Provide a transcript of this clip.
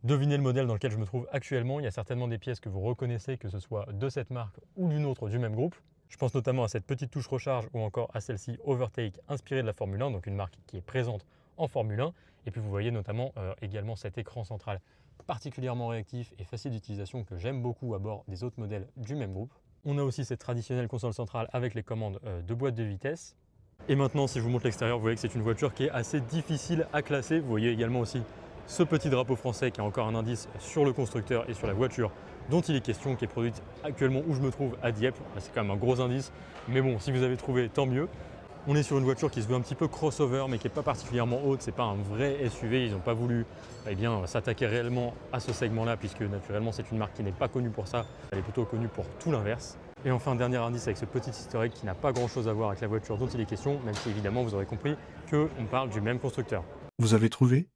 Devinez le modèle dans lequel je me trouve actuellement. Il y a certainement des pièces que vous reconnaissez, que ce soit de cette marque ou d'une autre du même groupe. Je pense notamment à cette petite touche recharge ou encore à celle-ci Overtake inspirée de la Formule 1, donc une marque qui est présente en Formule 1. Et puis vous voyez notamment également cet écran central particulièrement réactif et facile d'utilisation que j'aime beaucoup à bord des autres modèles du même groupe. On a aussi cette traditionnelle console centrale avec les commandes de boîte de vitesse. Et maintenant, si je vous montre l'extérieur, vous voyez que c'est une voiture qui est assez difficile à classer. Vous voyez également aussi ce petit drapeau français qui est encore un indice sur le constructeur et sur la voiture dont il est question, qui est produite actuellement où je me trouve à Dieppe. C'est quand même un gros indice, mais bon, si vous avez trouvé, tant mieux. On est sur une voiture qui se veut un petit peu crossover, mais qui n'est pas particulièrement haute. C'est pas un vrai SUV. Ils n'ont pas voulu s'attaquer réellement à ce segment-là, puisque naturellement, c'est une marque qui n'est pas connue pour ça. Elle est plutôt connue pour tout l'inverse. Et enfin, dernier indice avec ce petit historique qui n'a pas grand-chose à voir avec la voiture dont il est question, même si évidemment, vous aurez compris qu'on parle du même constructeur. Vous avez trouvé?